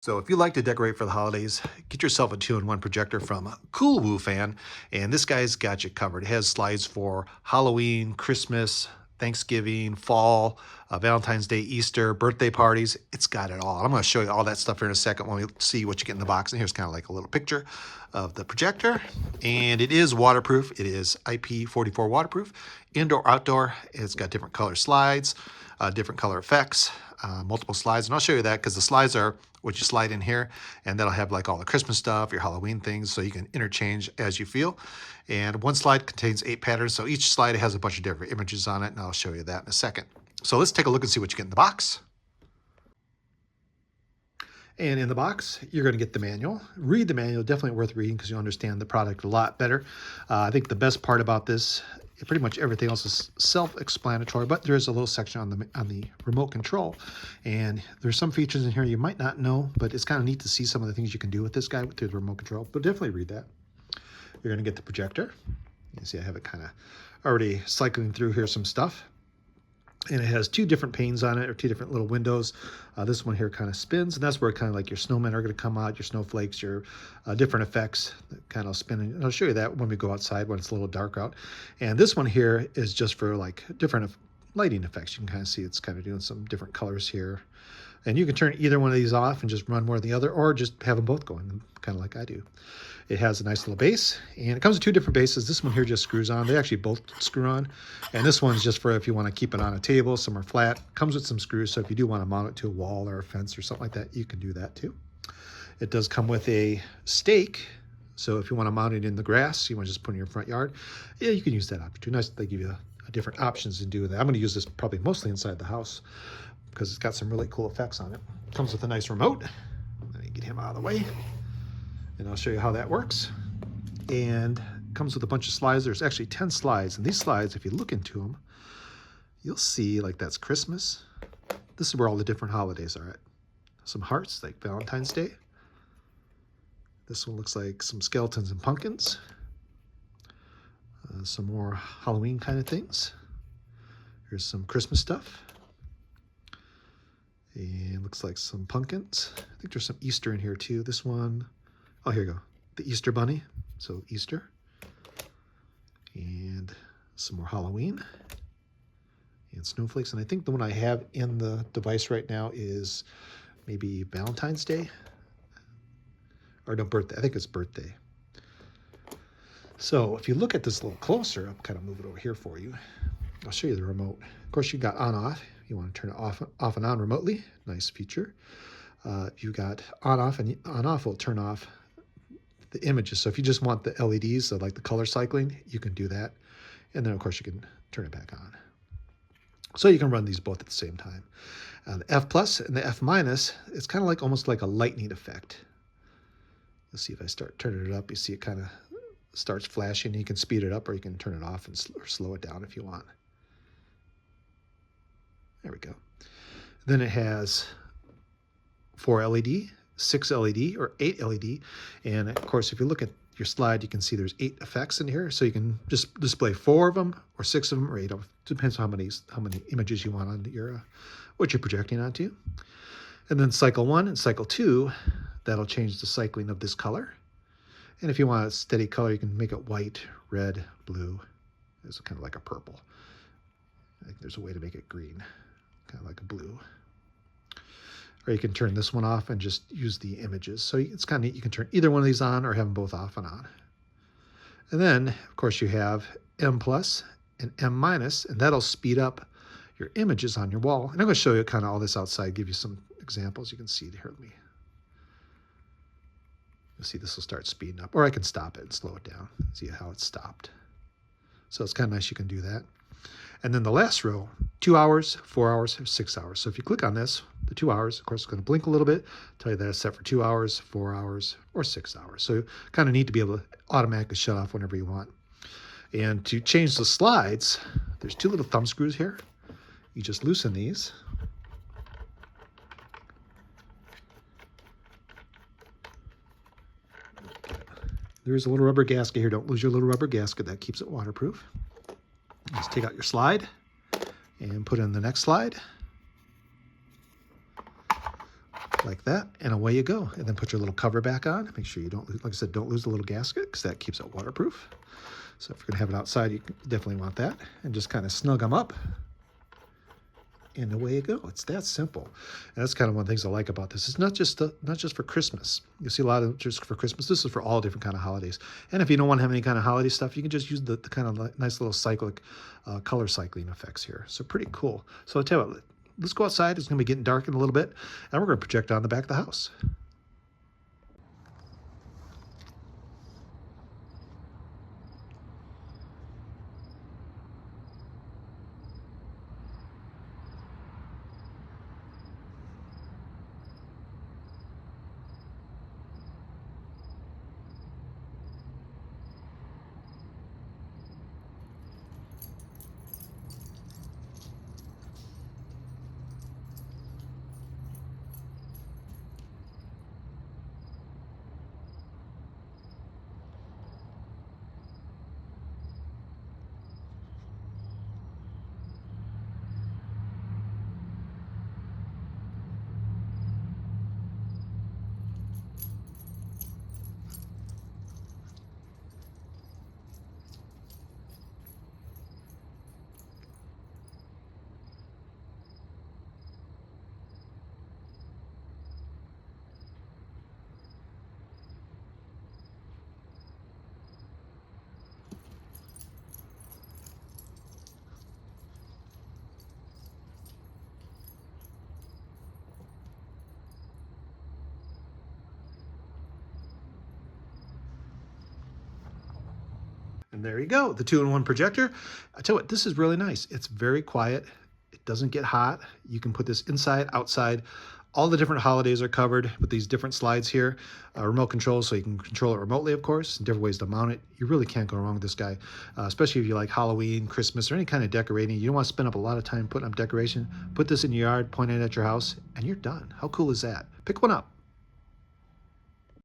So if you like to decorate for the holidays, get yourself a 2-in-1 projector from Coolwufan, and this guy's got you covered. It has slides for Halloween, Christmas, Thanksgiving, fall, Valentine's Day, Easter, birthday parties. It's got it all. I'm going to show you all that stuff here in a second when we see what you get in the box. And here's kind of like a little picture of the projector. And it is waterproof. It is IP44 waterproof, indoor, outdoor. It's got different color slides, different color effects, multiple slides. And I'll show you that because the slides are what you slide in here, and that'll have like all the Christmas stuff, your Halloween things, so you can interchange as you feel. And one slide contains 8 patterns, so each slide has a bunch of different images on it, and I'll show you that in a second. So let's take a look and see what you get in the box. And in the box, you're going to get the manual. Read the manual, definitely worth reading because you'll understand the product a lot better. I think the best part about this, pretty much everything else is self-explanatory, but there is a little section on the remote control. And there's some features in here you might not know, but it's kind of neat to see some of the things you can do with this guy through the remote control. But definitely read that. You're going to get the projector. You see I have it kind of already cycling through here some stuff. And it has 2 different panes on it, or 2 different little windows. This one here kind of spins, and that's where kind of like your snowmen are going to come out, your snowflakes, your different effects that kind of spin. And I'll show you that when we go outside when it's a little dark out. And this one here is just for like different lighting effects. You can kind of see it's kind of doing some different colors here. And you can turn either one of these off and just run more than the other, or just have them both going, kind of like I do. It has a nice little base, and it comes with 2 different bases. This one here just screws on. They actually both screw on. And this one's just for if you want to keep it on a table. Some are flat. Comes with some screws, so if you do want to mount it to a wall or a fence or something like that, you can do that too. It does come with a stake. So if you want to mount it in the grass, you want to just put it in your front yard, yeah, you can use that option. Nice, they give you different options to do that. I'm going to use this probably mostly inside the house because it's got some really cool effects on it. Comes with a nice remote. Let me get him out of the way, and I'll show you how that works. And comes with a bunch of slides. There's actually 10 slides, and these slides, if you look into them, you'll see like that's Christmas. This is where all the different holidays are at. Some hearts like Valentine's Day. This one looks like some skeletons and pumpkins. Some more Halloween kind of things. Here's some Christmas stuff. And looks like some pumpkins. I think there's some Easter in here too. This one, oh, here you go. The Easter bunny, so Easter. And some more Halloween. And snowflakes. And I think the one I have in the device right now is maybe Valentine's Day. Or no, birthday. I think it's birthday. So if you look at this a little closer, I'll kind of move it over here for you. I'll show you the remote. Of course, you got on-off. You want to turn it off and on remotely. Nice feature. You got on-off, and on-off will turn off the images. So if you just want the LEDs, so like the color cycling, you can do that. And then, of course, you can turn it back on. So you can run these both at the same time. The F plus and the F minus, it's kind of like almost like a lightning effect. You'll see if I start turning it up, you see it kind of starts flashing. You can speed it up, or you can turn it off and or slow it down if you want. There we go. Then it has 4 LED, 6 LED, or 8 LED. And of course, if you look at your slide, you can see there's 8 effects in here. So you can just display 4 of them, or 6 of them, or 8 of them. Depends on how many images you want on your what you're projecting onto. And then cycle 1 and cycle 2, that'll change the cycling of this color. And if you want a steady color, you can make it white, red, blue. It's kind of like a purple. I think there's a way to make it green, kind of like a blue. Or you can turn this one off and just use the images. So it's kind of neat. You can turn either one of these on or have them both off and on. And then, of course, you have M plus and M minus, and that'll speed up your images on your wall. And I'm going to show you kind of all this outside, give you some examples. You can see it here with me. You'll see this will start speeding up, or I can stop it and slow it down. See how it's stopped. So it's kind of nice you can do that. And then the last row, 2 hours, 4 hours, 6 hours. So if you click on this, the 2 hours, of course, it's going to blink a little bit, tell you that it's set for 2 hours, 4 hours, or 6 hours. So kind of need to be able to automatically shut off whenever you want. And to change the slides, there's 2 little thumb screws here. You just loosen these. There's a little rubber gasket here. Don't lose your little rubber gasket. That keeps it waterproof. Just take out your slide and put in the next slide. like that, and away you go. And then put your little cover back on. Make sure you don't, like I said, don't lose the little gasket because that keeps it waterproof. So if you're gonna have it outside, you definitely want that. And just kind of snug them up, and away you go. It's that simple. And that's kind of one of the things I like about this. It's not just for Christmas. You see a lot of just for Christmas. This is for all different kind of holidays. And if you don't want to have any kind of holiday stuff, you can just use the kind of nice little cyclic color cycling effects here. So pretty cool. So I'll tell you what, let's go outside. It's going to be getting dark in a little bit, and we're going to project on the back of the house. And there you go, the 2-in-1 projector. I tell you what, this is really nice. It's very quiet. It doesn't get hot. You can put this inside, outside. All the different holidays are covered with these different slides here. Remote control, so you can control it remotely, of course, and different ways to mount it. You really can't go wrong with this guy, especially if you like Halloween, Christmas, or any kind of decorating. You don't want to spend up a lot of time putting up decoration. Put this in your yard, point it at your house, and you're done. How cool is that? Pick one up.